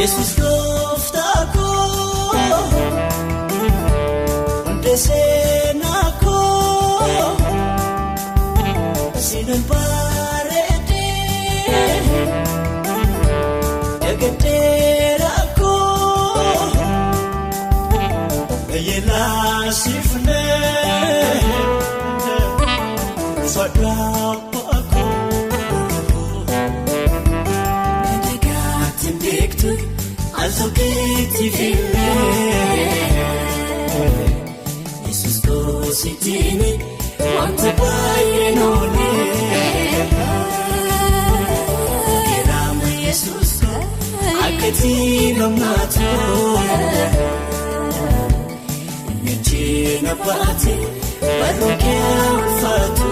Yesus goftako Desenako Sinan parede Yageterako Yela sifne Fadapako Negatim diktu Alzokiti fille Yesus gositini Wanta bayenole Kerama Yesus Akati namato Nechina pati Barukia ulfatu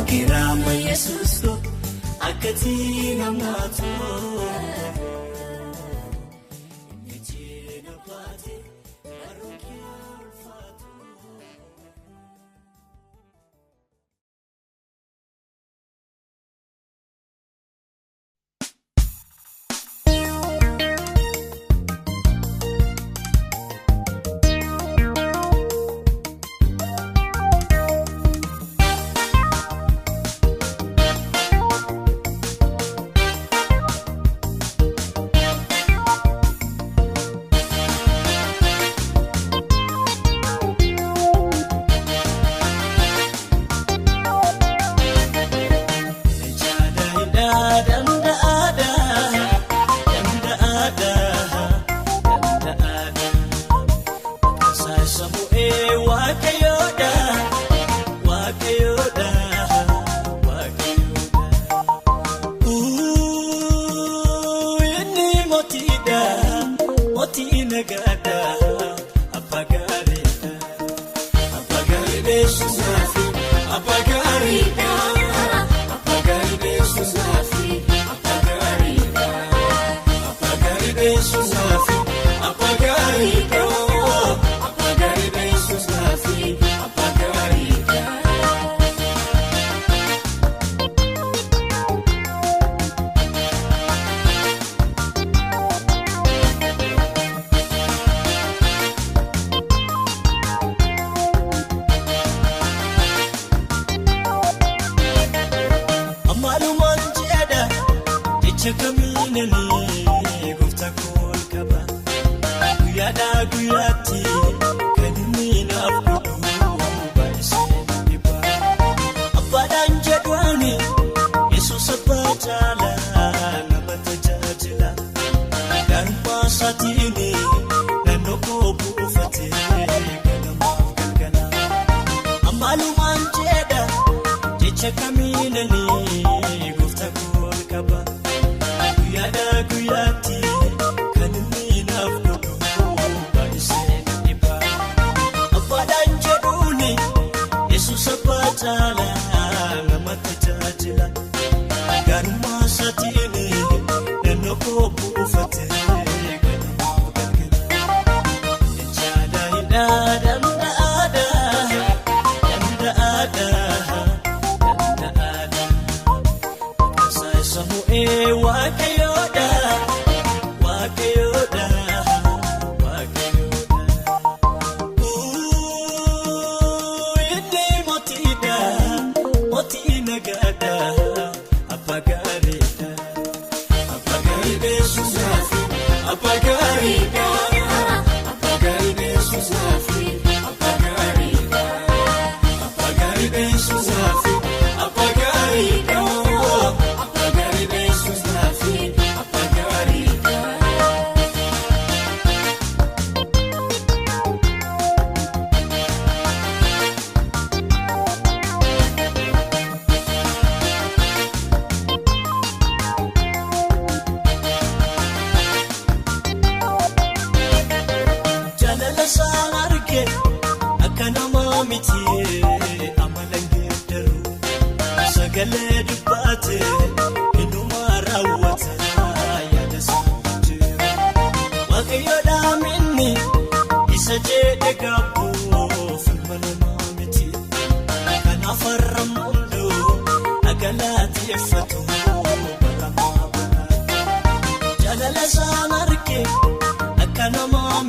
Kerama Yesus Akati namato Nechina pati Barukia ulfatu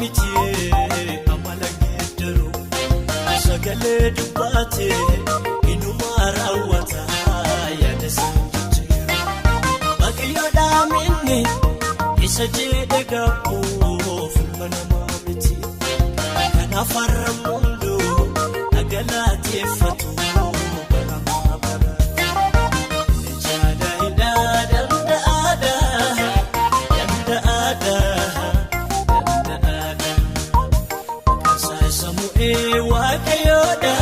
miti amala geeddaru sagalee dubbaate inuma raawwata yaada sanjiru baqiyyoo dhaaminni isa jedhe gabboof namaa miti kanaaf har'ammondo agalateeffatu baramaa bara jaada hidhaa danda'aadha kasaa samu'ee waaqayyoodha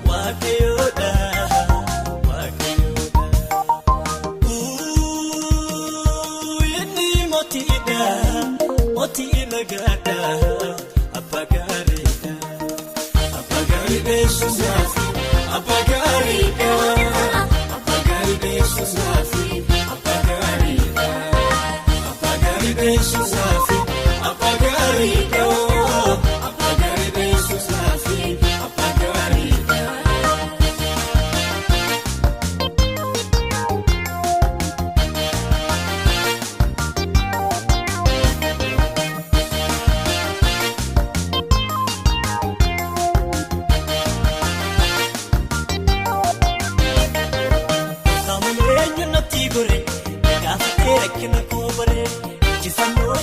waaqayyoodha waaqayyoodha inni mootiidha mootii nagaadha abbaa gaariidha abbaa gaarii beeksisaafi abbaa gaariidha abbaa gaarii beeksisaafi abbaa gaariidha abbaa gaarii beeksisaafi abbaa gaariidha abbaa gaarii beeksisaafi abbaa gaariidha.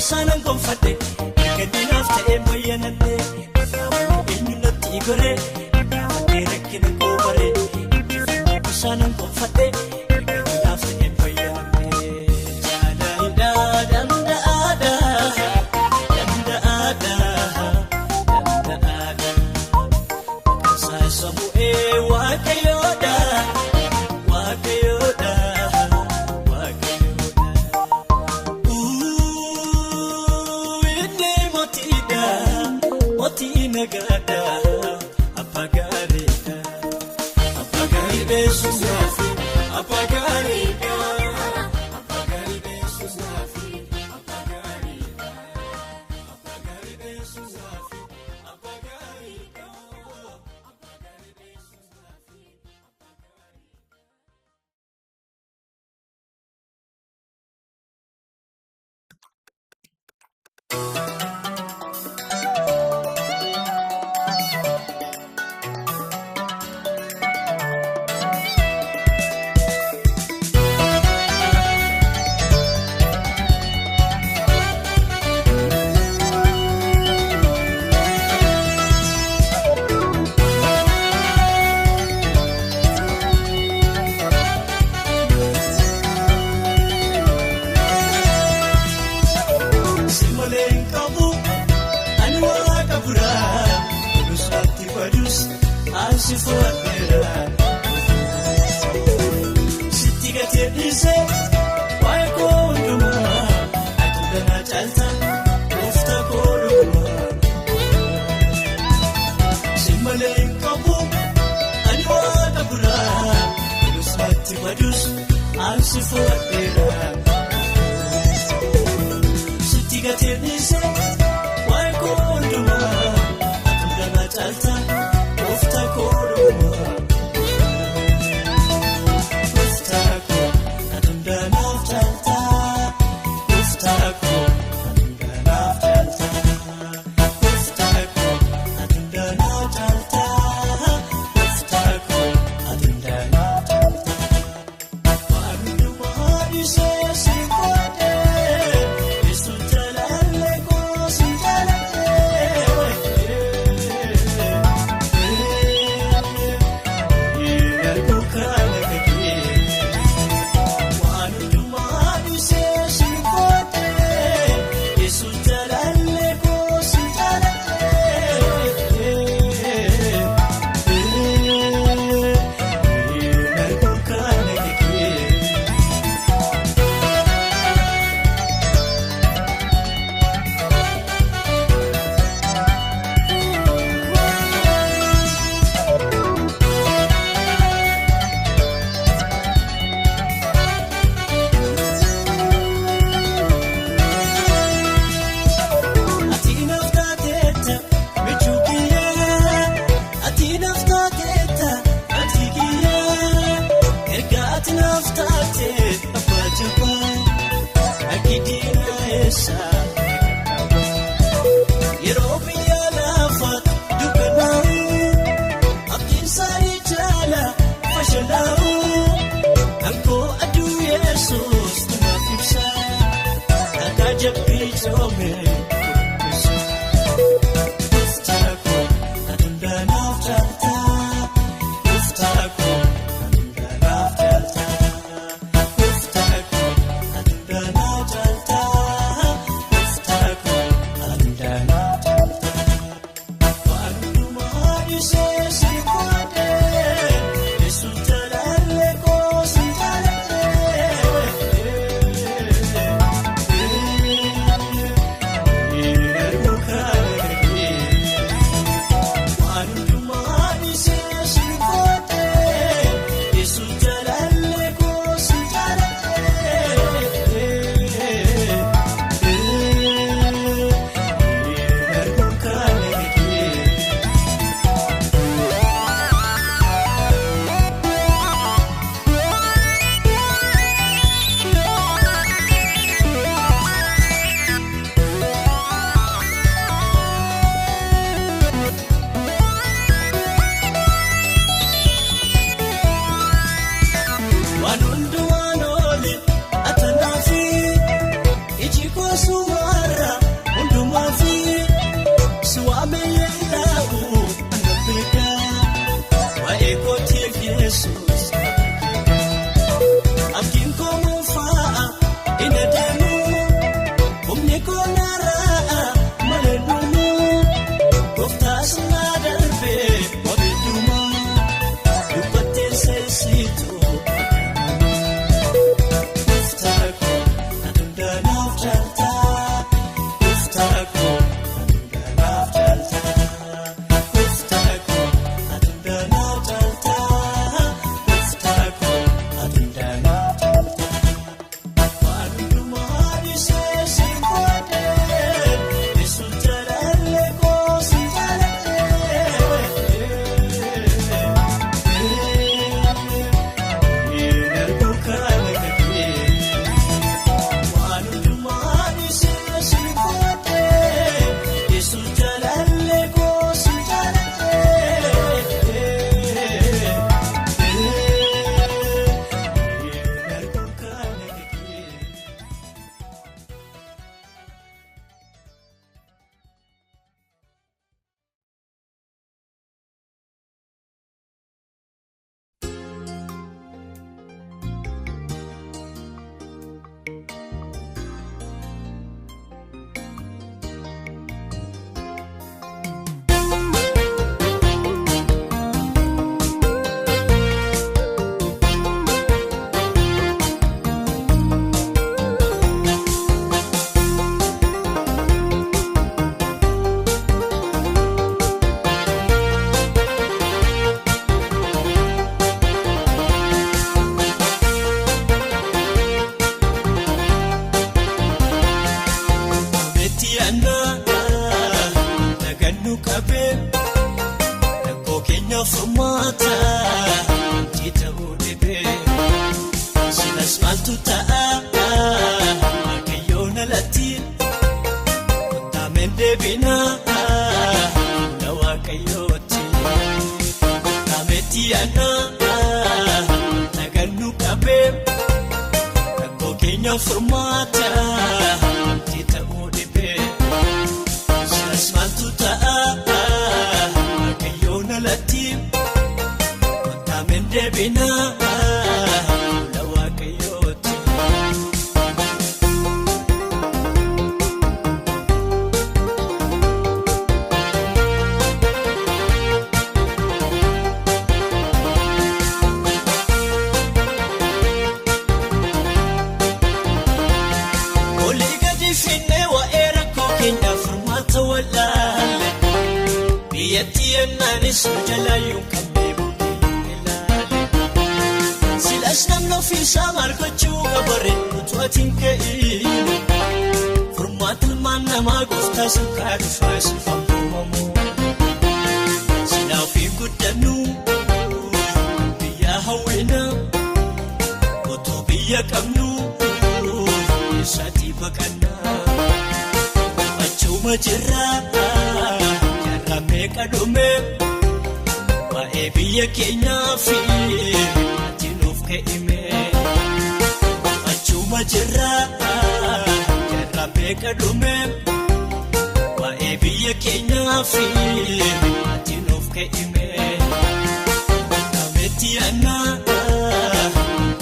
Sanan gonfate kadinaaf ta'e moyanate eenyu natti gore gaafate rakkina koobare sanan gonfate kadinaaf ta'e moyanate jaada hidhaa danda'aadha danda'aadha danda'aadha kasaa samu'ee waaqayyoodha waaqayyoodha. Nagada abbaa gaariidha abbaa gaarii beeksisaafi abbaa gaariidha abbaa gaarii beeksisaafi abbaa gaariidha abbaa gaarii beeksisaafi abbaa gaariidha abbaa gaarii beeksisaafi abbaa gaariidha. Sitti gate dhiise waa'ee koo hundumaa aduudhaan caalta gooftaa koo dhugumaa si malee hin qabu ani waaqa biraa dhuunfaatti badus ansi fudhadheera sitti gate dhiise waa'ee koo hundumaa aduudhaan caalta gooftaa koo dhugumaa. Done. furmaata ta'uu dhibee silas maaltu ta'a waaqayyoon alatti kottaameen deebinaa fuula waaqayyooti kaameetti aanaa nagannu qabee rakkoo keenya furmaata ta'uu dhibee silas maaltu ta'a waaqayyoon alatti kottaameen deebinaa fuula waaqayyooti. Olii gadi finnee waa'ee rakkoo keenya furmaata wallaalle biyyattii ennaanis jalaayyuu qabnee buddeen ilaale silas namni ofiisaa maal gochuu qabaree utuu atiin ka'in furmaata ilmaan namaa gooftaa silkaa dhufaa silfaan uumamu silaa ofii guddannu biyya hawwina utuu biyya qabnu eessatti baqannaa achuma jirraa jarraa meeqa dhume waa'ee biyya keenyaa fi ati nuuf ka'ime achuma jirraa jarraa meeqa dhume waa'ee biyya keenyaa fi ati nuuf ka'ime kaameetti aanaa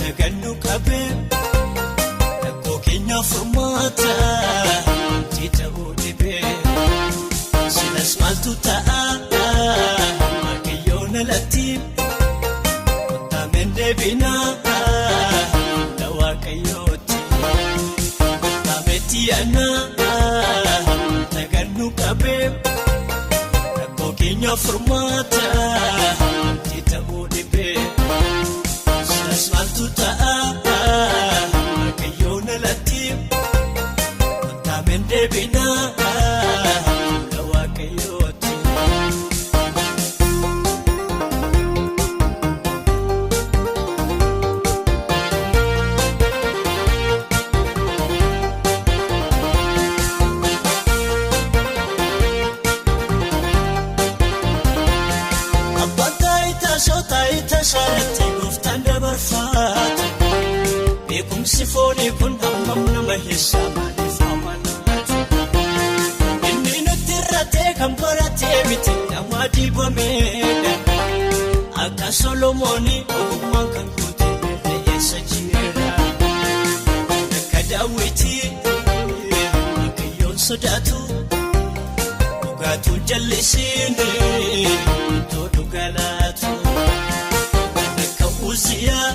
nagannu qabee rakkoo keenya furmaata ta'uu dhibee silas maaltu ta'a waaqayyoon alatti kottaameen deebinaa fuula waaqayyooti kaameetti aanaa nagannu qabee rakkoo keenya furmaata ta'uu dhibee silas maaltu ta'a waaqayyoon alatti kottaameen deebinaa fuula waaqayyooti. Abbaan taayitaa soo taayitaa isaarratti gooftaan dabarfaata beekumsi foonii kun hammam nama heessaa maaliif amanaatu inni nutti irratee kan baratee miti nama dibameedha akka Solomoonii ogummaan kan guutee irra eessa jira akka Daawwitii waaqayyoon sodaatu dhugaatuun jallisini itoo dhugalaatu akka Uziyaa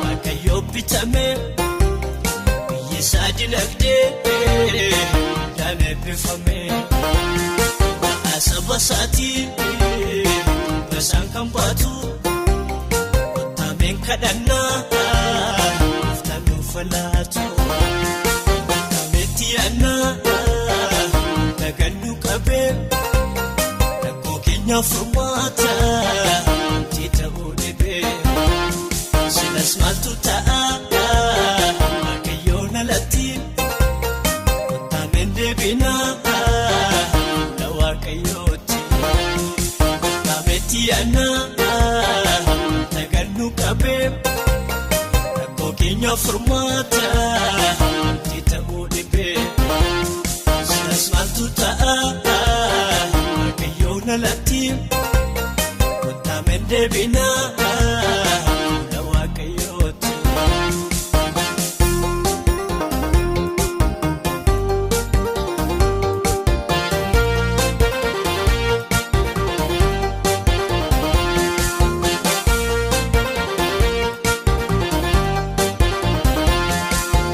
waaqayyoo bitame biyyi isaa dinagdee dhaan eebbifame asaba isaatii basaan kan baatu kottaameen kadhannaa gooftaan nuuf laatu kaameetti aanaa nagannu qabee rakkoo keenya furmaata ta'uu dhibee silas maaltu ta'a waaqayyoon alatti kottaameen deebinaa fuula waaqayyooti kaameetti aanaa nagannu qabee rakkoo keenya furmaata ta'uu dhibee silas maaltu ta'a waaqayyoon alatti kottaameen deebinaa fuula waaqayyooti.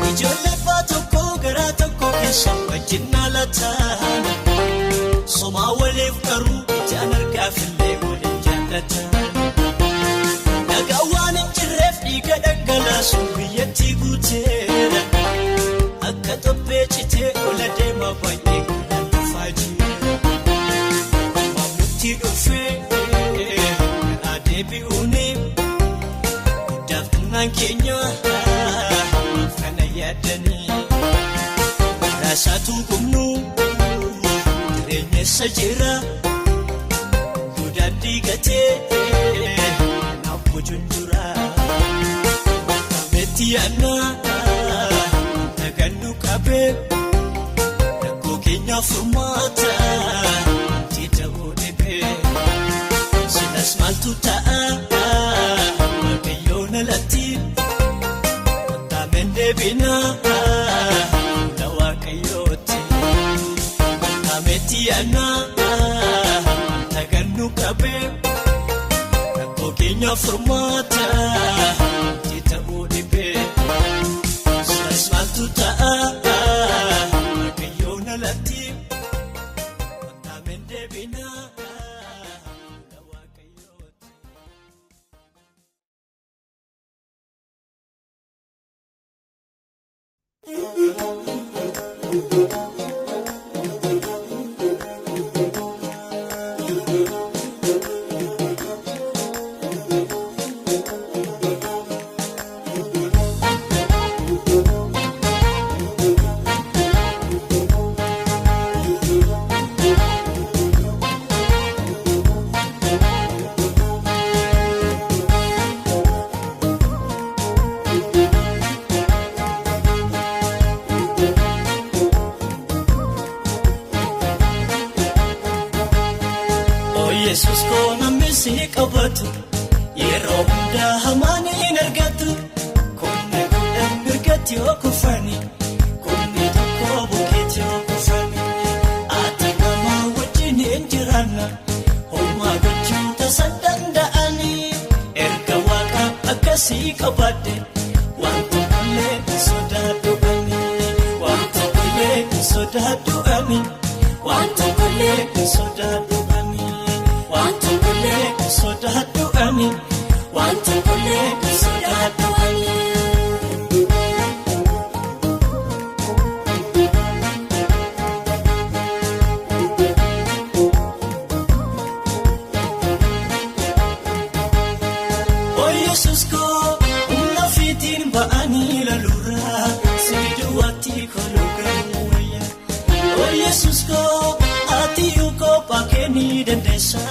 Ijoollee abbaa tokko garaa tokko keessa wajjin naalataan somaa waliif garuu ijaan argaafillee waliin jaallatan nagaa waan hin jirreef dhiiga dhangalaasuun biyyattii guuteera akka tophee citee ola deema baay'ee kan dhufaa jira maamlutti dhufee deebi'uuni daafnaan keenya kana yaadanii raasaatu gumnu jireenyessa jira guddaaddi gatee naaf junjura kametti yaannaa nagannu qabee rakkoo keenya furmaata jedhamu dhibee sinas maaltu ta'a waaqayyoon alatti kaameen deebinaa na waaqayyooti kametti yaannaa nagannu qabee rakkoo keenya furmaata jedhamu dhibee sinas maaltu ta'a waaqayyoon alatti kaameen deebinaa. Yesus ko namisi qabatu yeroo hunda hamaan hin argatu kunne godhan mirgatti okufani kunne tokko bukeetti okufani ati nama wajjin hin jiraanna homaa gochuu tasan danda'ani erga waaqa akkasii qabadde waan tokkollee hin sodaadhu ani waan tokkollee hin sodaadhu ani waan tokkollee hin sodaadhu wanto kule sodaadhu ani wanto kule sodaadhu ani O Yesus ko unafitin ba'ani lalura siduwati kologamaya O Yesus ko ati yuko pakeni dendesa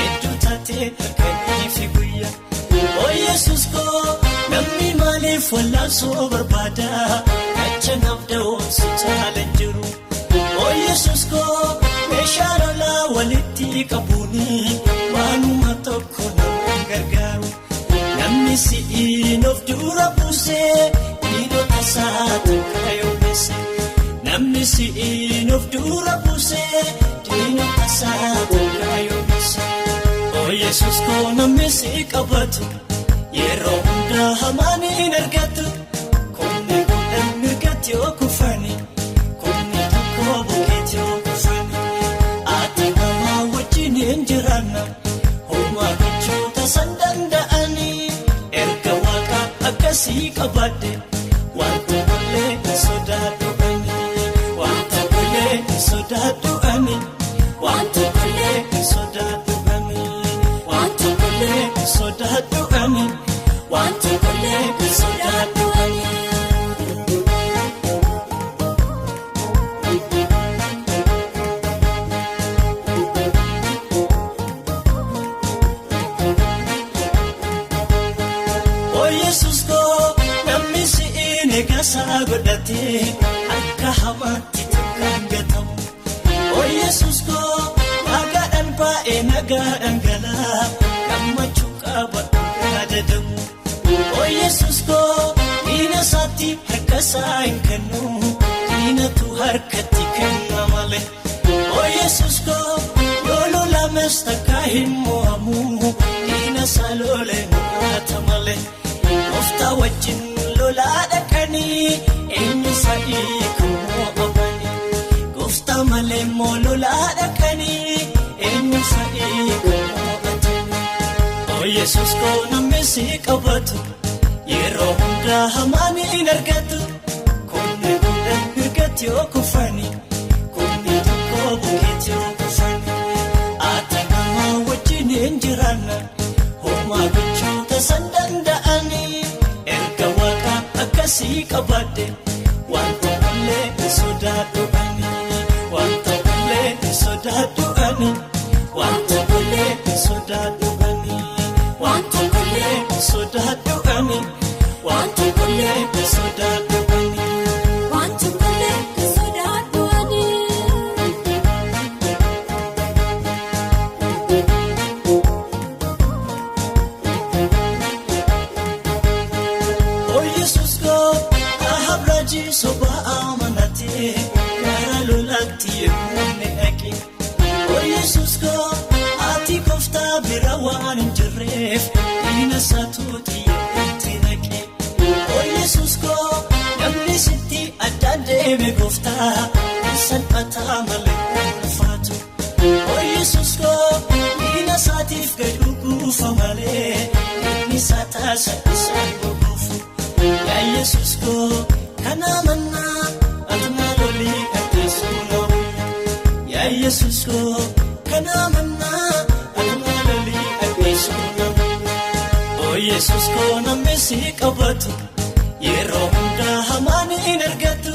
edu tate akani figuya O Yesus ko namni malif wala so barbada achanaf dawo sitalanjuru O Yesus ko mesharala waliti kabuni manuma tokko nagargaru namni si inof dura puse ido tasata kayonese namni si inof dura puse dino tasata kayonese O Yesus ko namni si qabatu yeroo hunda hamaan hin argatu kunne godhan mirgatti okufani kunne tokko bukeetti okufani ati nama wajjin hin jiraanna homaa gochuu tasan danda'ani erga waaqa akkasii qabadde waan tokkollee hin sodaadhu ani waan tokkollee hin sodaadhu ani waan tokkollee hin sodaadhu ani waan tokkollee hin sodaadhu ani waan tokkollee hin sodaadhu ani. O Yesus ko namni si negasa godhate akka hamaatti takkaan gatamu O Yesus ko nagaadhaan baay'ee nagaadhaan galaa gammachuu qaba yaadadamu O Yesus ko diina isaatti harka isaa hin kennu diinatu harkatti kenna malee O Yesus ko yoo lolames takka hin mo'amu diina isaa lolee nyaata malee Ofta wajjin lolaa dhaqanii eenyu fa'ii kan mo'amani Gooftaa malee moo lolaa dhaqanii eenyu fa'ii kan mo'atani O Yesus ko namni si qabatu yeroo hunda hamaan hin argatu kunne godhan mirgatti okufani kunne tokko bukeetti okufani ati nama wajjin hin jiraanna qabadde waan tokkollee hin sodaadhu ani waan tokkollee hin sodaadhu ani waan tokkollee hin sodaadhu ani waan tokkollee hin sodaadhu ani waan tokkollee hin sodaadhu ani waan tokkollee hin sodaadhu ani. Oh Jesus go ahabraji soba amanate gara lolatti yemune eki. Oh Jesus go ati kofta birawan injref ina satuti yetinake. Oh Jesus go namni sitti adande me kofta salpata malefatu. Oh Jesus go ina satif gadugu famale ni sata satisaigo. Ya Jesus ko kana manna atma loli atasuno. Ya Jesus ko kana manna atma loli atasuno. Oh Jesus ko namesi qabatu yero hunda hamani energatu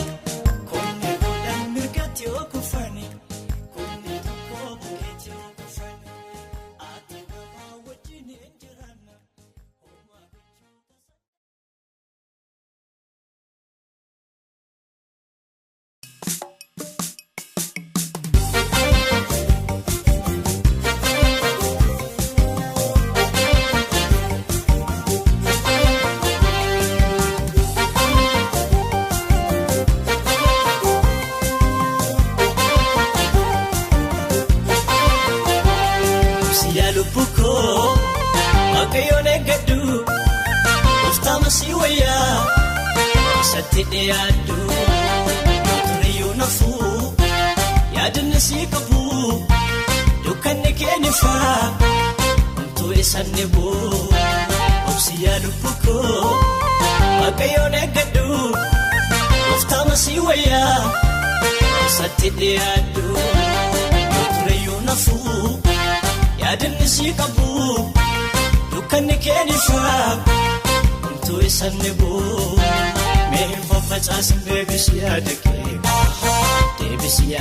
kunni bolan mirgati okufani kunni tokko buketi okufani ati baba wajini injirana. Buko makayone gadu ufta masiwaya satide adu turiyo nafu yadne sikabu dukanne kenifa to isanne bo ofsiya buko makayone gadu ufta masiwaya satide adu turiyo nafu yadne sikabu dukanne kenifa to isanne bo me fafatas bebisi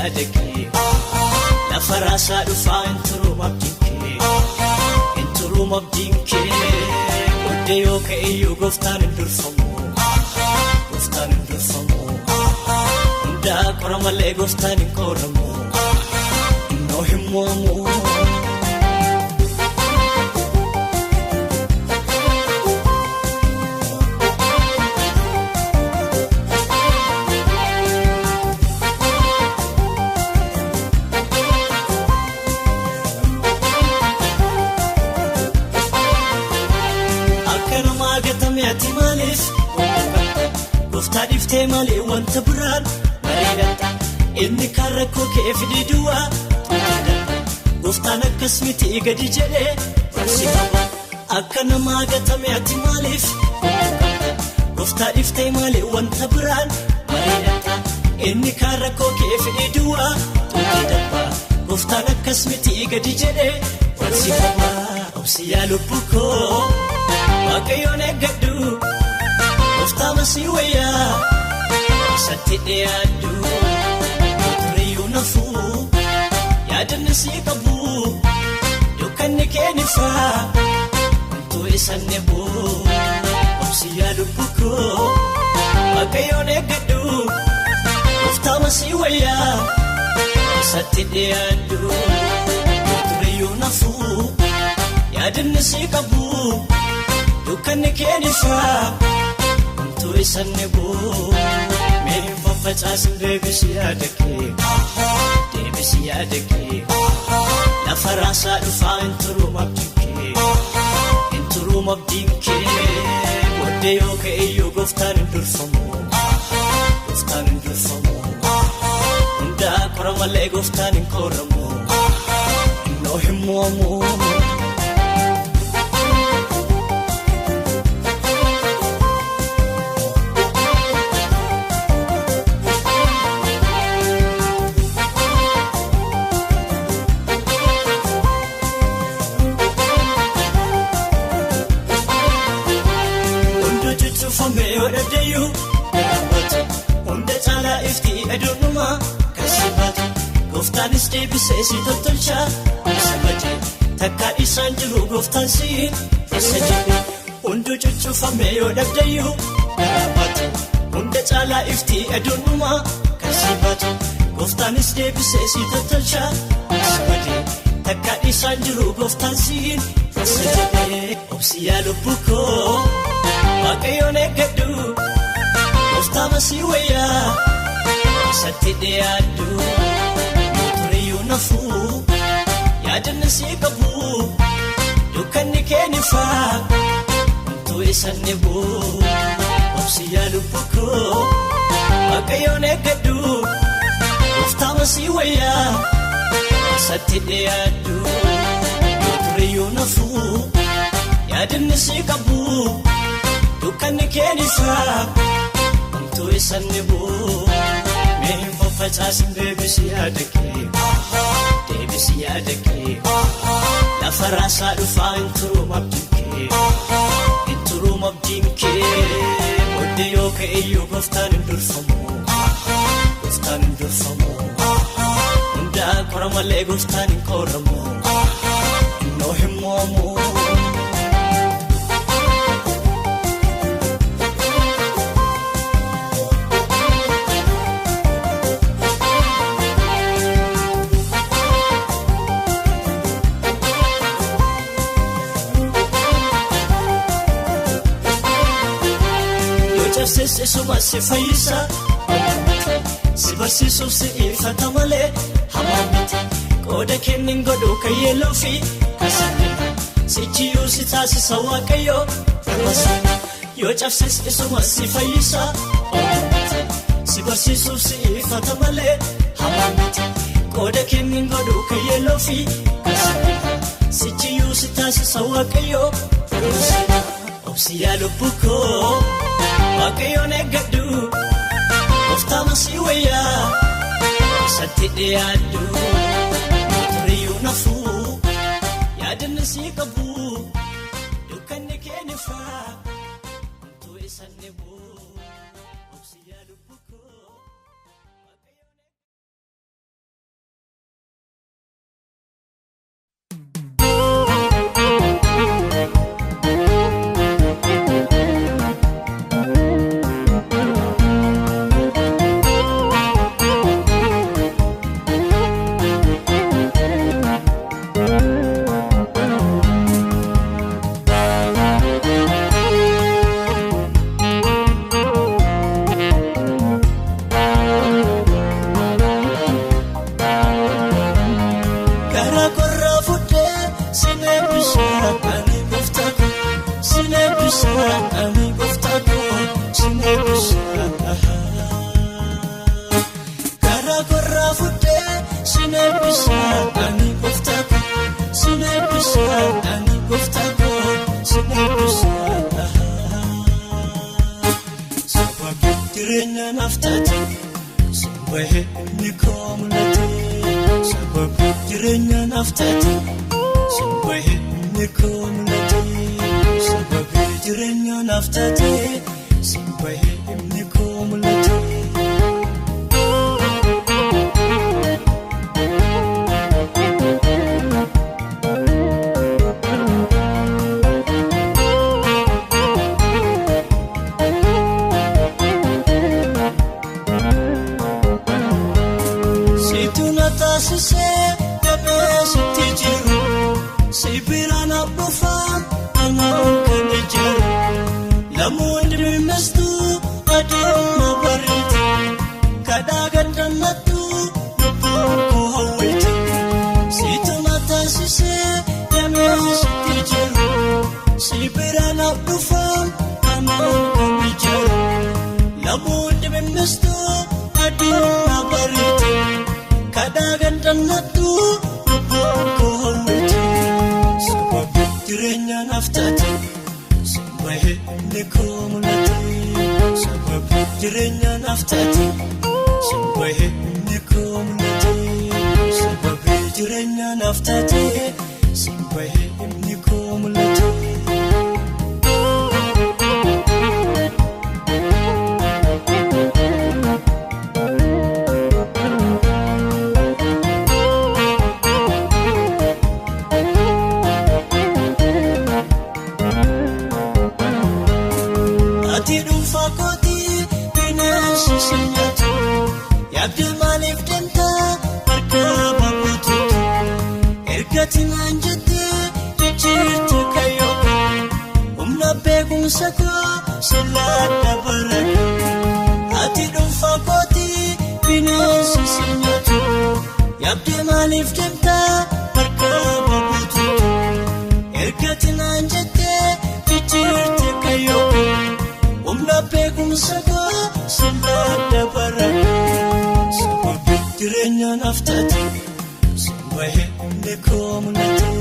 adake la farasa du fa inturu mabdinke odeyo ke yo goftan durfamo da koramale goftan koramo no himmo Gofta difte male wanta buran maridata inni karako ke fididuwa gofta nakasmiti gadi jede farsifa akana magatame ati malif gofta difte male wanta buran maridata inni karako ke fididuwa gofta nakasmiti gadi jede farsifa obsiya lubuko makayone gadu ufta masiwaya satide adu turiyo nafu yadne sikabu dukanne kenifa to isanne bo ofsiya lubuko makayone gadu ufta masiwaya satide adu turiyo nafu yadne sikabu dukanne kenifa to isanne bo me fafatas bebisi adake la farasa du fa inturu mabdinke odeyo ke yo goftan durfamo da koramale goftan koramo no himmo deebisee si tolchaa isa badee takka isaan jiru gooftaan siin isa jedhee hunduu cuccufamee yoo dhabdayyuu garaabatu hunda caalaa iftii aduunumaa kan si baatu gooftaanis deebisee si tolchaa isa badee takka isaan jiru gooftaan siin isa jedhee obsi yaa lubbuu koo waaqayyoon eeggadhu gooftaa masii wayyaa isatti dhiyaadhu mootoriyyuu nafuu yaadanna sii qabu dukkanni keenifaa homtuu isan dhibuu obsi yaa lubbuu koo waaqayyoon eeggadhu gooftaa masii wayyaa isatti dhiyaadhu mootoriyyuu nafuu yaadanna sii qabu dukkanni keenifaa homtuu isan dhibuu meehin faffacaasin deebisi yaadakee deebisi yaadakee lafa raasaa dhufaa hin turuum abdiin kee booddee yoo ka'eyyuu gooftaan hin durfamu hundaa qora malee gooftaan hin qoramu innoo hin moomu. Suma si fayyisa si barsiisuuf si ifata malee hamaamiti qooda kennin godhuu kan yeelloo fi kasaadina sichiyyuu si taasisa waaqayyoo farmasa yoo cabses isuma si fayyisa si barsiisuuf si ifata malee hamaamiti qooda kennin godhuu kan yeelloo fi kasaadina sichiyyuu si taasisa waaqayyoo farmasa obsi yaa lubbuu koo waaqayyoon eeggadhu gooftaa masii wayyaa isatti dhiyaadhu mootoriyyuu nafuu yaadanna sii qabu dukkanni keenifaa homtuu isan dhibuu obsi yaa lubbuu koo. Jireenya naftaati simbahe nikomnati simbahe jireenya naftaati simbahe nikomnati. beekumsa koo silaadha baraka ati dhuunfaa kootii bineensi si nyaatu yaabdee maaliif deemtaa harka babuutu ergati naan jettee jijjiirte kayyoo humna beekumsa koo silaadha baraka sababi jireenya naaf taate sababi humni koo mul'ate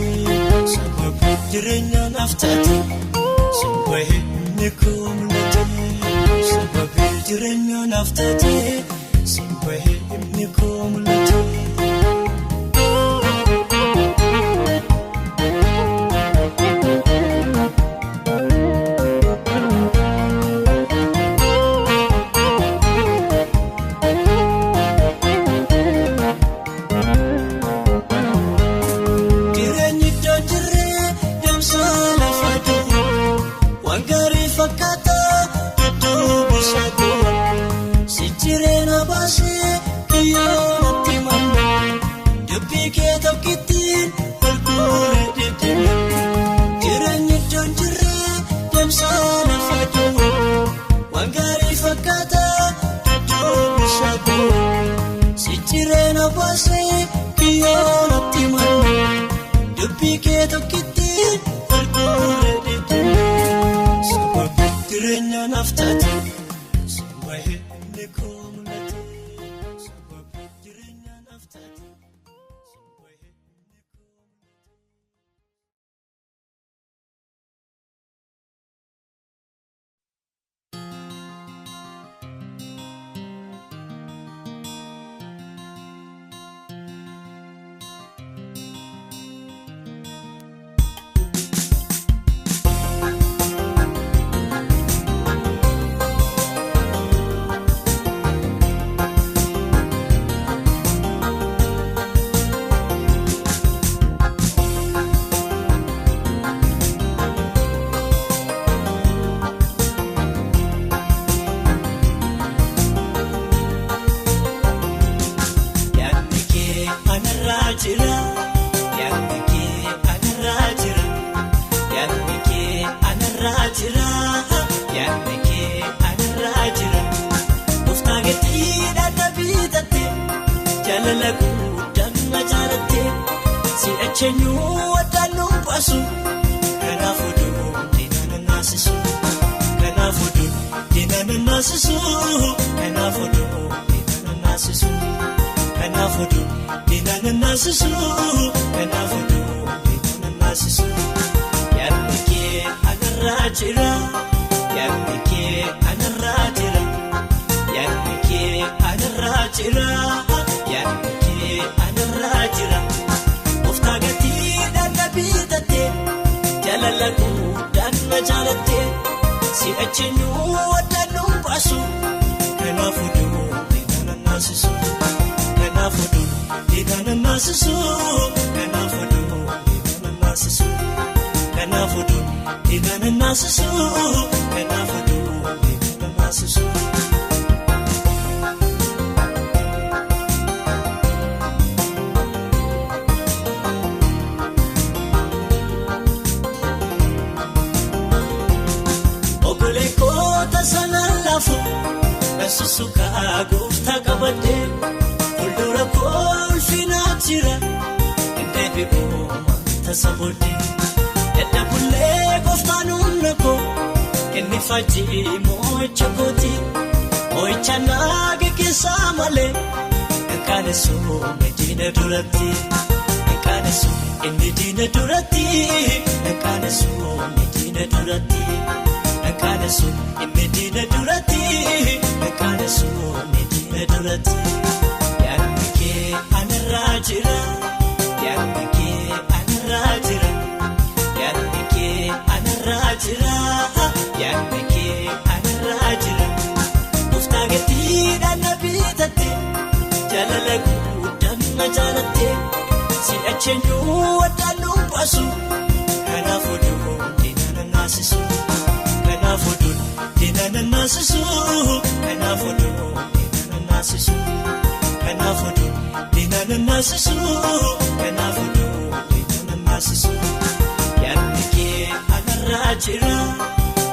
sababi jireenya naaf taate sababi humni koo mul'ate sababi jireenya naaf taate sababi humni koo mul'ate.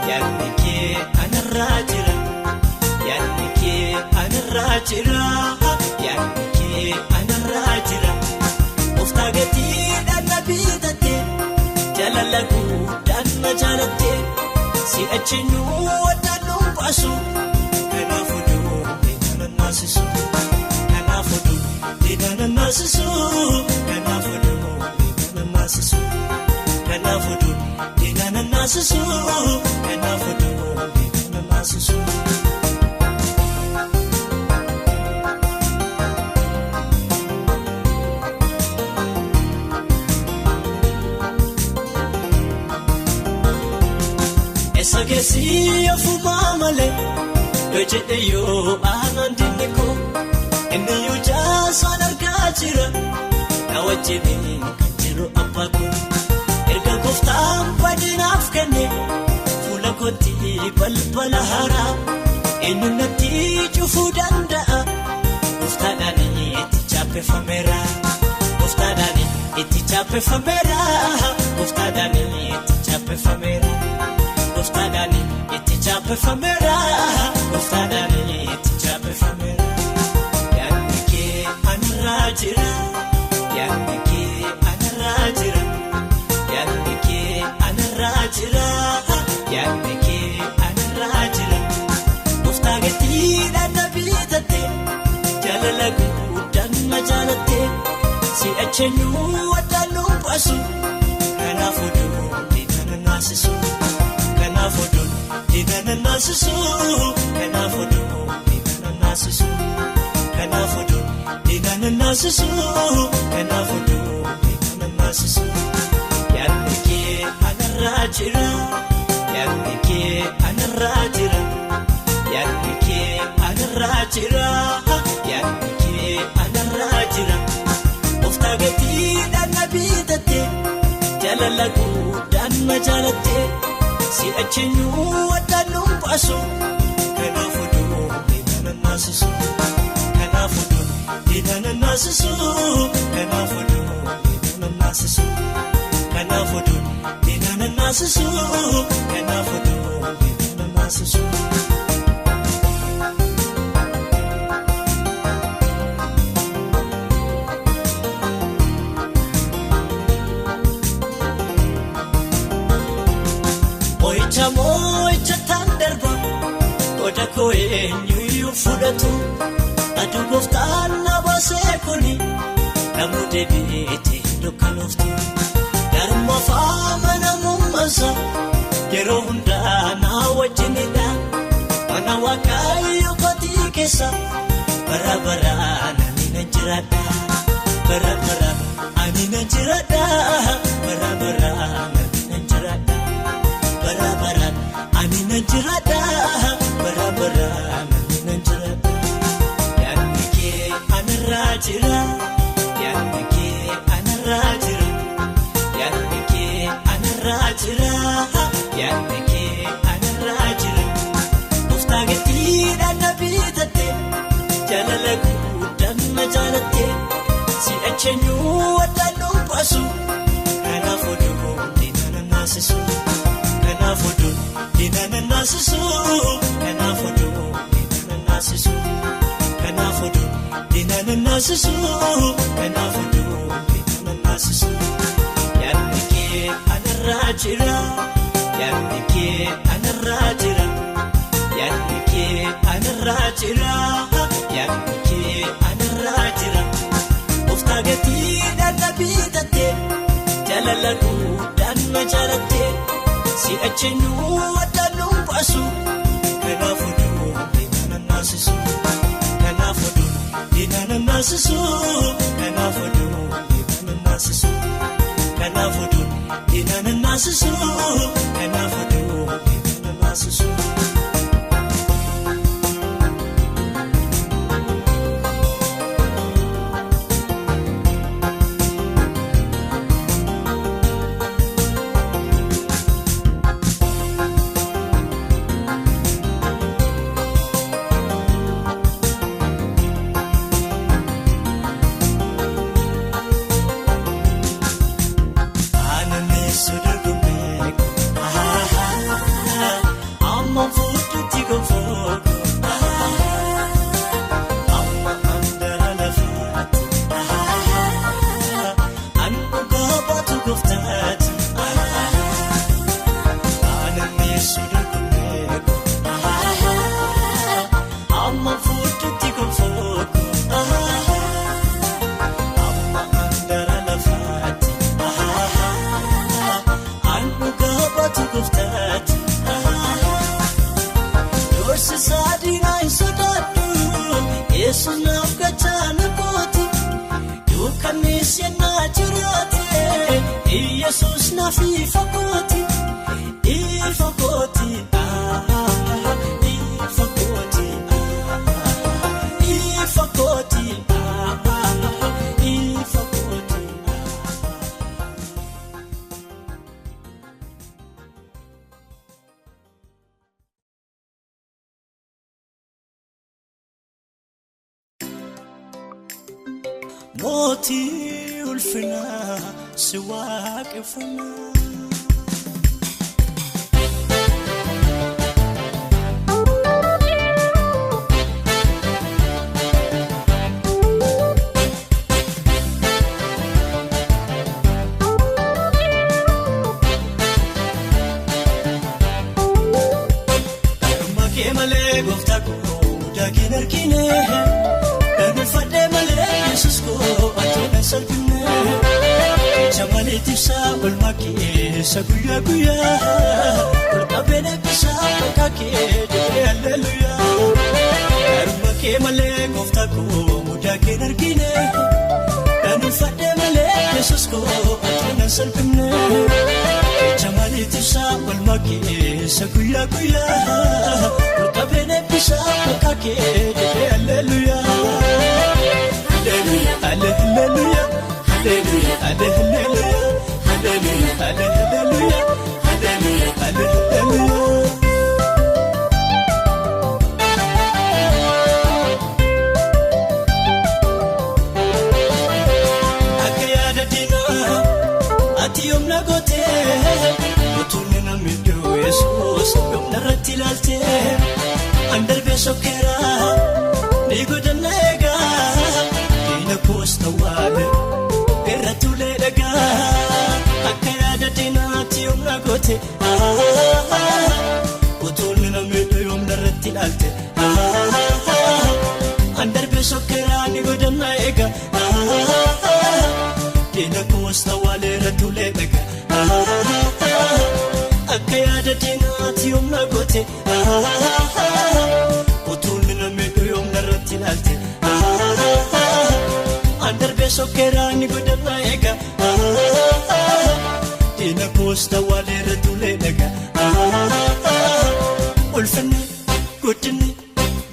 yaadni kee anarraa jira yaadni kee anarraa jira yaadni kee anarraa jira Gooftaa gatiidhaan na bitate jaalala guddaan na jaalatte si'achi nu waddaan nu baasu kanaafuu diina naasisu kanaafuu diina naasisu kanaafuu diina naasisu kanaafuu diina naasisu kanaafuu diina naasisu. Sageessi ofumaa malee dhojedhe yoo aannan dinneko inni yoo jaasaan argaa jira na wajjin kan jiru abbaako erga Gooftaan badinaaf kenne fuula kootti balbala haaraa eenyu natti cufuu danda'a Gooftaadhaan itti chaappeffameera Gooftaadhaan itti chaappeffameera Gooftaadhaan itti chaappeffameera. Gooftaadhaan itti chaappeffameera Gooftaadhaan itti chaappeffameera yaadni kee anarraa jira yaadni kee anarraa jira yaadni kee anarraa jira yaadni kee anarraa jira Gooftaa gatiidhaan na bitate jaalala guddaan na jaalatte si'achi nu waddaan nu baasu kanaafuu diina naasisu. Kanaafuu diina naasisu kanaafuu diina naasisu kanaafuu diina naasisu kanaafuu diina naasisu yaadni kee anarraa jira yaadni kee anarraa jira yaadni kee anarraa jira yaadni kee anarraa jira Gooftaa gatiidhaan na bitate jaalala guddaan na jaalatte. Si'achi nu waddaan nu baasu kanaafuu diina naasisu kanaafuu diina naasisu kanaafuu diina naasisu kanaafuu diina naasisu kanaafuu diina naasisu. Mo'icha tandarba goda koo eenyuyyuu fudhatu aduu Gooftaan na baasee kuni namuu deebi'eetii dukkanooftu garummaa faamanamummaasa yeroo hundaa na wajjinidha mana Waaqayyo kootii keessa bara baraan ani nan jiraadha bara baraan ani nan jiraadha bara baraan ani nan jiraadha. Barabaraan ani nan jiraadha barabaraan ani nan jiraadha yaadni kee anarraa jira yaadni kee anarraa jira yaadni kee anarraa jira yaadni kee anarraa jira Gooftaa gatiidhaan na bitate jaalala guddaan na jaalatte si'achi nu waddaan nu baasu kanaafuu diina naasisu. Kanaafuu diina naasisu kanaafuu diina naasisu kanaafuu diina naasisu kanaafuu diina naasisu yaadni kee anarraa jira yaadni kee anarraa jira yaadni kee anarraa jira yaadni kee anarraa jira Gooftaa gatiidhaan na bitate jaalala guddaan na jaalatte. Si'achi nu waddaan nu baasu kanaafuu diina naasisu kanaafuu diina naasisu kanaafuu diina naasisu kanaafuu diina naasisu kanaafuu diina naasisu. Sudah Yesuus naaf ifa kooti, ifa kooti, ifa kooti, ifa kooti, ifa kooti. Mootii ulfinaa si waaqeffannaa. Karma kee malee gooftaa koo daakeen argine. Fadde malee Yesuus koo atoona salphine. Jamaalee tibsaa olmaa keessa guyyaa guyyaa. Olqabeen eebbisaa bakka kee jedhee alleluuyaa. Karma kee malee gooftaa koo mudaa keen argine. Namni fadde malee Yesuus koo atoona salphine. Jamaalee tibsaa olmaa keessa guyyaa guyyaa. Olqabeen eebbisaa bakka kee jedhee alleluuyaa. Hallelujah, hallelujah, hallelujah, hallelujah, hallelujah, hallelujah, hallelujah, hallelujah. Akka yaada diinaa ati yoomna gootee utuunni namni iddoo Yesuus yoomna irratti ilaaltee handarbee sokkeeraa ni godhanna eegaa. Kosta waale irra tulee dhagaa akka yaada diinaatti yoomna goote utuunni namni yoomna irratti ilaalte handarbee sokkeeraa ni godhanna eega diina kosta waale irra tulee dhagaa akka yaada diinaatti yoomna goote utuunni namni yoomna irratti ilaalte. Handarbee sokkeeraa ni godhanna eega diina kosta waale irra tulee dhagaa ulfinni guddinni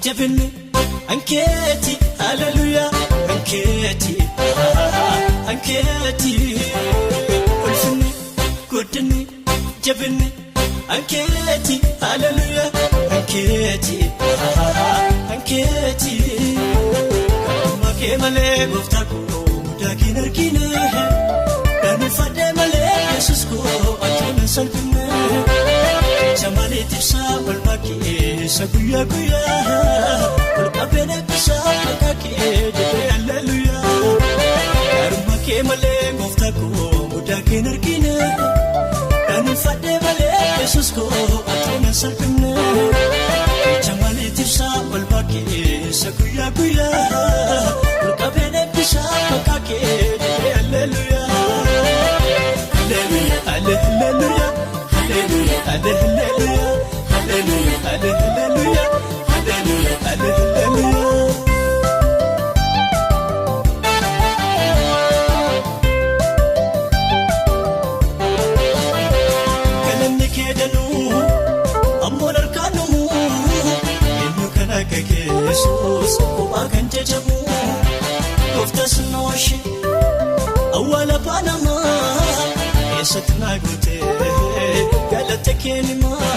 jabinni ankeeti hallelujaa ankeeti ankeeti ulfinni guddinni jabinni ankeeti hallelujaa ankeeti ankeeti. Kee malee gooftaa koo mudaa keen argine. Namni fadde malee Yesuus koo atoona salphine. Jamaalee tibsaa olmaa keessa guyyaa guyyaa. Olqabeen eebbisaa bakka kee jedhee alleluuyaa. Karma kee malee gooftaa koo mudaa keen argine. Namni fadde malee Yesuus koo atoona salphine. Jamaalee tibsaa olmaa keessa guyyaa guyyaa. Olqabeen eebbisaa bakka kee jedhee alleluuyaa. Alleluuyaa, alleluuyaa, alleluuyaa, alleluuyaa, alleluuyaa, alleluuyaa, alleluuyaa, alleluuyaa. Galanni kee danuu ammoon harkaanuu eenyu kan akka Yesuus kophaa kan jajamu. Gooftaas nooshi awwaala baanamaa eessatti naa gootee galata kennimaa.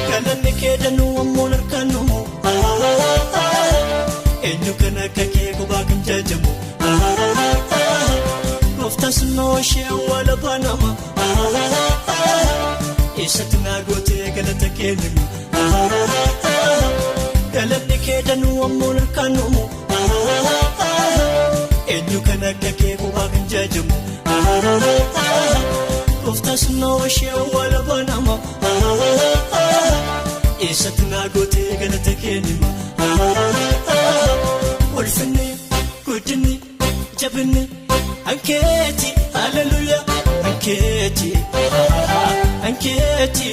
Galanni kee danuu ammoon harkaanuu eenyu kan akka kee kophaa kan jajamu. Gooftaas nooshi awwaala baanamaa eessatti naa gootee galata kennimaa. Galanni kee danuu ammoon harkaanuu eenyu kan akka kee kophaa kan jajamu. Gooftaas nooshi awwaala baanamaa eessatti naa gootee galata kennimaa. Ulfinni guddinni jabinni ankeeti hallelujaa ankeeti ankeeti.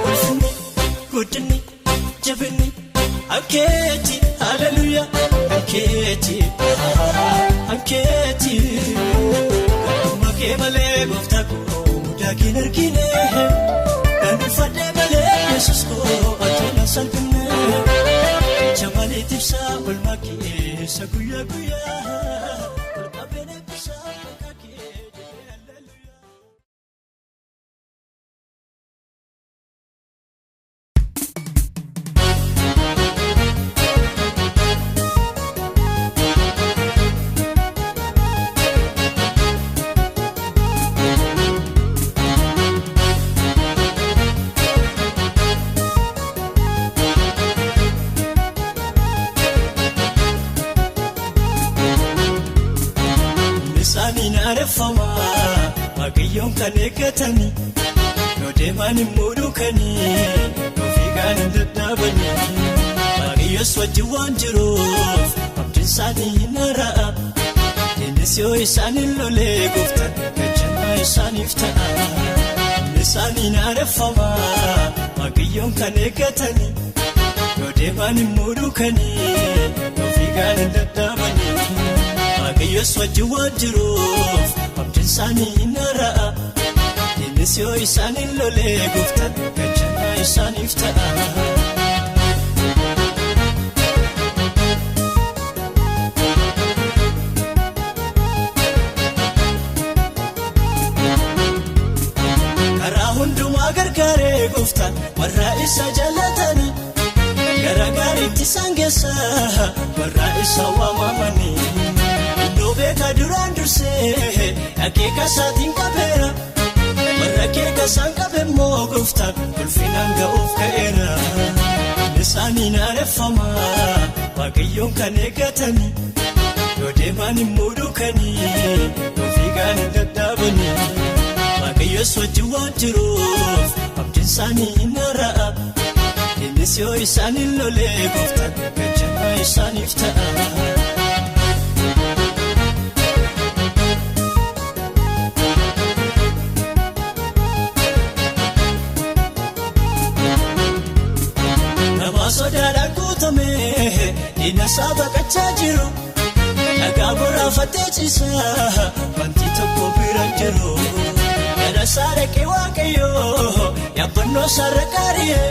Ulfinni guddinni jabinni ankeeti hallelujah ankeeti ankeeti. Karma kee malee gooftaa koo mudakin argine Danfadhee malee Yesuus koo atoona salphine Jamalee tibsaa olmaa keessa guyyaa guyyaa Olqabeen eebbisaa bakka kee Alleluuyaa. Arefama Waaqayyoon kan eeggatanii yoo deeman immoo duukanii yoo fiigaan hin dadhabanii Waaqayyoos wajjin waan jiruuf abdiin isaanii hin hara'a innis yoo isaanin lolee gooftaan gachanaa isaaniif ta'a isaaniin arefama Waaqayyoon kan eeggatanii yoo deeman immoo duukanii yoo fiigaan hin dadhabanii Waaqayyoos wajjin waan jiruuf abdiin isaanii hin hara'a innis yoo isaanin lolee gooftaan gachanaa isaaniif ta'a. Karaa hundumaa gargaaree gooftaan warra isa jaallatanii gara gaariitti isaan geessa warra isa waamamanii. Beeka duraan dursee akeeka isaatiin qabeera warra akeeka isaan qabemmoo gooftaan ulfinaan ga'uuf ka'eera isaaniin arefama Waaqayyoon kan eeggatanii yoo deeman immoo duukanii yoo fiigaan hin dadhabanii Waaqayyoos wajjin waan jiruuf abdiin isaanii hin hara'a innis yoo isaanin lolee gooftaan gachanaa isaaniif ta'a. Sodaadhaan guutamee dinaasaa baqachaa jiru dhagaa boraafatee ciisaa wanti tokko bira jiru gara saaraqee waaqayyoo yaabbannoo sarara qaari'ee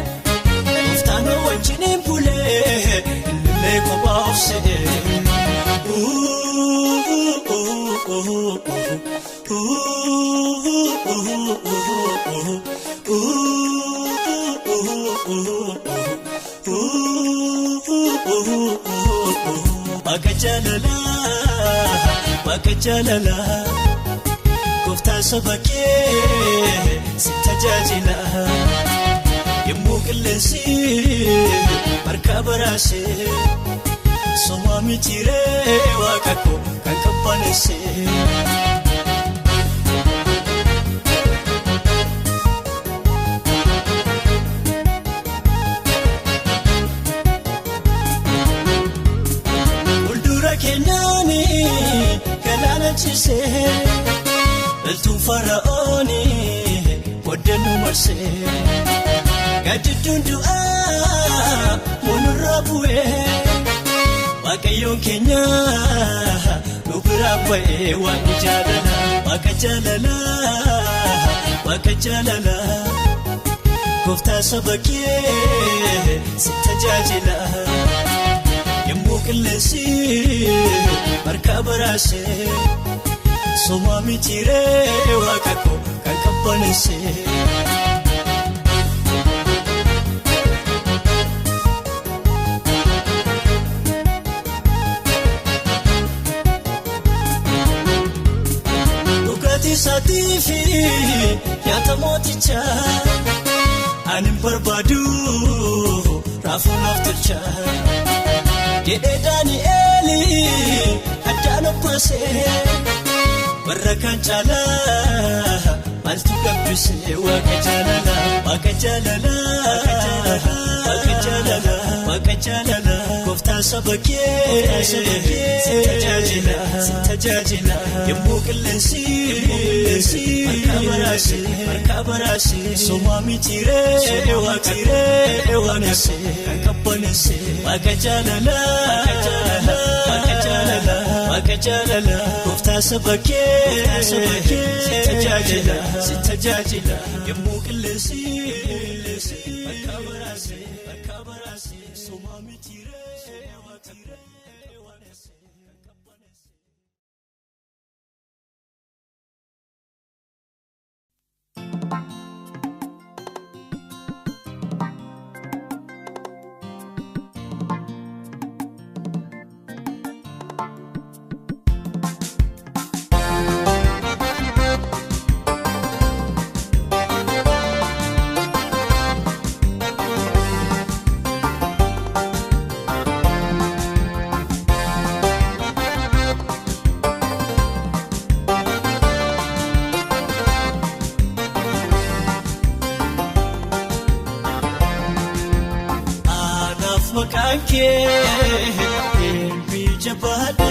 gooftaanoo wajjiniin bulee innillee kophaa of se'ee. Waaqa jaalalaa gooftaan saba kee si tajaajila yemmuu qilleensi harka baraasee somaa mitiiree waaqa koo kan qabbaneessee. Keenyaani galaana ciisee loltuun fara'ooni booddeenu marsee gaaddidduu du'aa munurraa bu'ee Waaqayyoon keenya nu biraa ba'ee waan jaalala Waaqa jaalala Waaqa jaalala gooftaa saba kee si tajaajila. Yemmuu qilleensi harka baraasee somaa mitiiree waaqa koo kan qabbaneessee. Dhugaatii isaatii fi nyaata mootichaa ani hin barbaadu raafuu naaf tolchaa. Jedhee Daani'eeli addaan obbaasee warra kan caalaa maaltu gabbisee waaqa jaalala Waaqa jaalala Waaqa jaalala Waaqa jaalala gooftaan saba kee si tajaajila yemmuu qilleensi harka baraasee somaa mitiiree waaqiree waanesee kan qabbaneessee Waaqa jaalala Waaqa jaalala Waaqa jaalala gooftaan Sabakee si tajaajila yemmuu qilleensi akka baraase somaa mitiiree waaneesse. Bija bada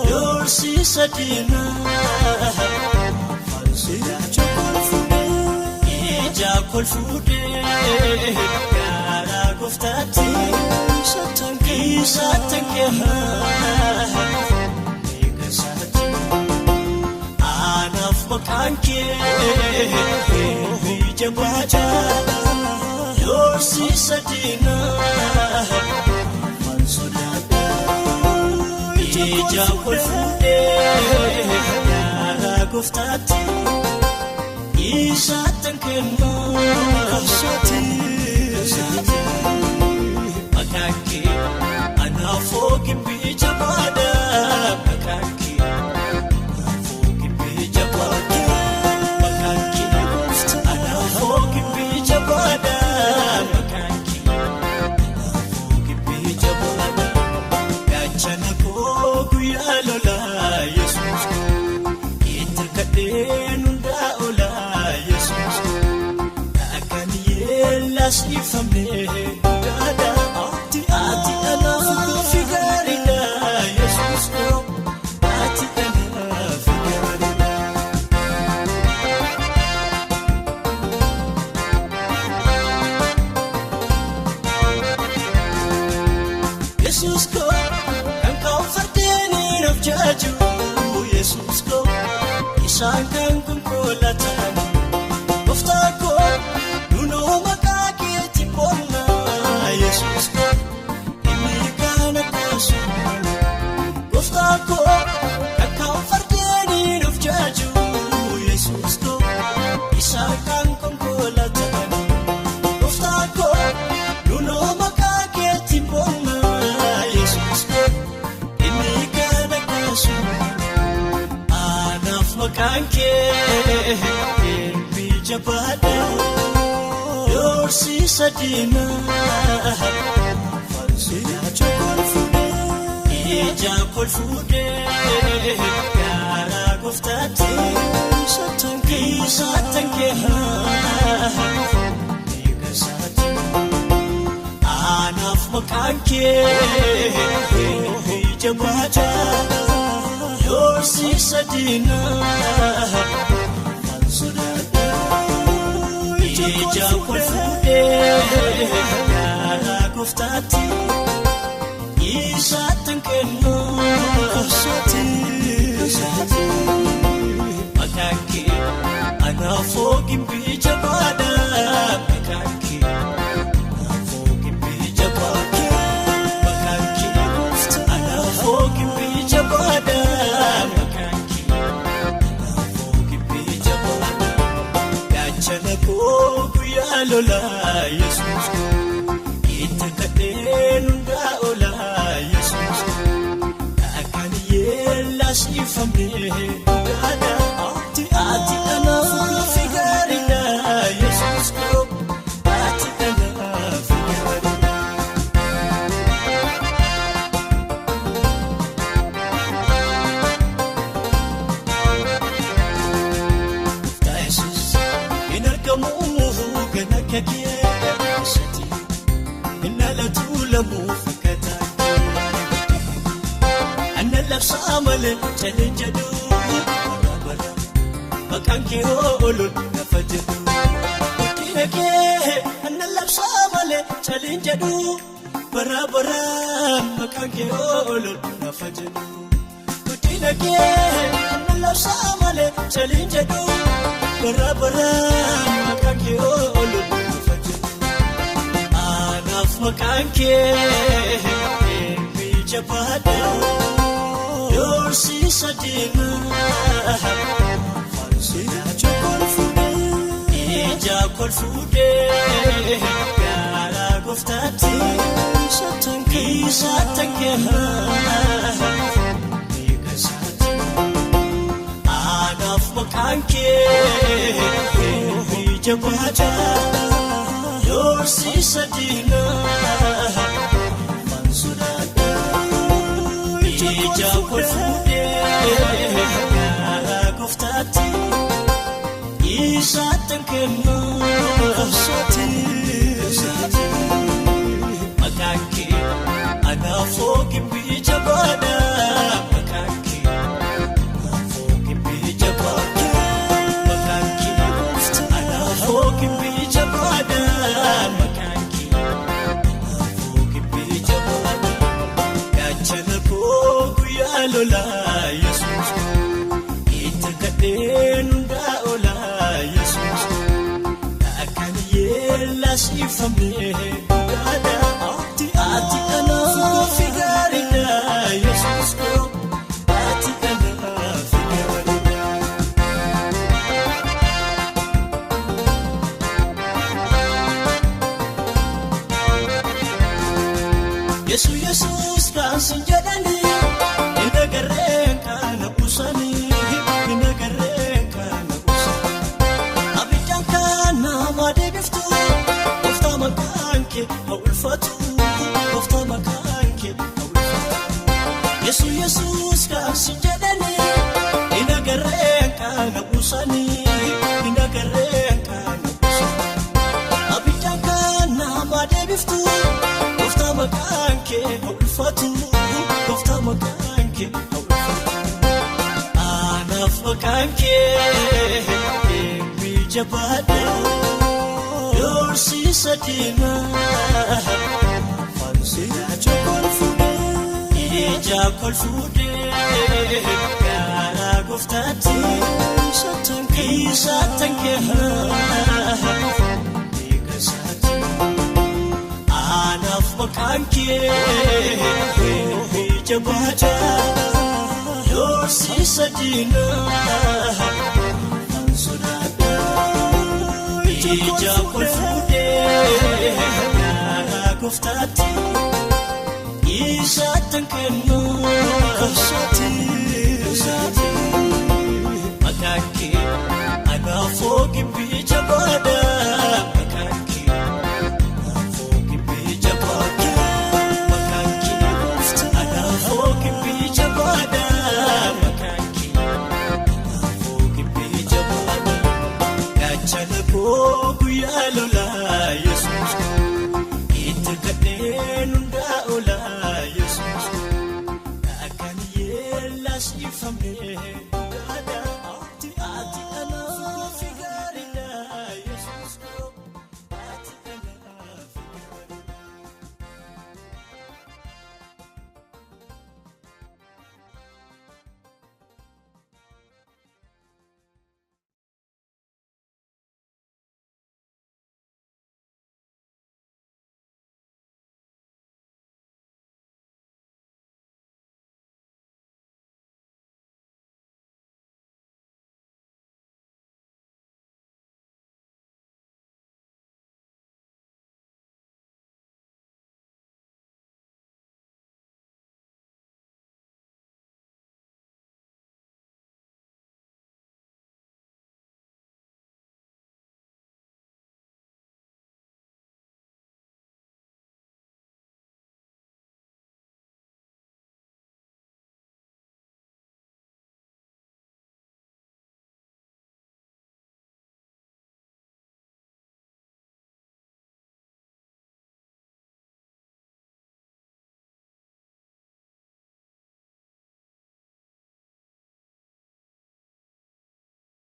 yorsi sadina falsuya chokolfude ija kolfude gara goftati satanke nikasati anaf makanke bija bada yorsi sadina Ija kolfude gara goftati isatanke nikasati makanke anafoki bija bada makanke anafoki bija bada makanke anafoki bija bada makanke anafoki bija bada gachana ko guyalola Jesus itakadenda ola Jesus akani yelas ifame dada ati ana figarina Jesus ati ana figarina Jesus ko kan comforteni of jaju Jesus ko isankan kun kolatan oftako nuno makaketi ponna Jesus ko imikana kasu oftako kan comforteni of jaju Jesus ko isankan kun kolatan oftako nuno makaketi ponna Jesus ko imikana kasu anaf makanke bija bada yorsi sadina falsuya chokolfude ija kolfude gara goftati satanke nikasati anaf makanke bija bada yorsi sadina falsuya ija kolfude gara goftati isatanke nikasati makanke anafoki bija bada makanke anafoki bija bada makanke anafoki bija bada makanke anafoki bija bada gachana ko guyalola Jesus itakadenda ola Jesus akani yelas ifame dada ati ana figarina Jesus ati ana figarina Jesus inarkamu ganakakie sati inala tulamu fakata anala samale challengedu bara makanke olul nafajadu kinake anala samale challengedu bara makanke olul nafajadu miidhagee labsaa malee caliin jedhu bara maqaan kee oolu dhufa jedhu anaaf maqaan kee biyya baadhaa doorsiisa deemaa faansuudhaa kolfuudhee ija kolfuudhee gaara gooftaatti isaatan keemaa. Maqaan kee biyya baadhaa doorsiisa diinaa faansuudhaa ija kolfuudhee gaara gooftaatti isaatan kennaa maqaan kee anaafoo biyya baadhaa. Lola Yesus, ita kadeen daola Yesus, akan yela si family ada ati ana figarida Yesus ko ati ana figarida Yesus kan sinjadani Inagareen kana busanii, inagareen kana busanii. Abidjan kana maadee biftu, gooftaa maqaan kee haa ulfaatu, gooftaa maqaan kee haa ulfaatu. Yesus kan sin jedhanii, inagareen kana busanii, inagareen kana busanii. Abidjan kana maadee biftu, gooftaa maqaan kee haa ulfaatu, gooftaa maqaan. Anaaf maqaan kee biyya baadhaa doorsiisa diinaa faansuudhaa kolfuudhee ija kolfuudhee gaara gooftaatti isaatan keemaa beekasaatti anaaf maqaan kee biyya baadhaa. Doorsiisa diinaa faansuudhaa ija kolfuudhee gaara gooftaatti isaatan kennaa maqaan kee anaafoo biyya baadhaa.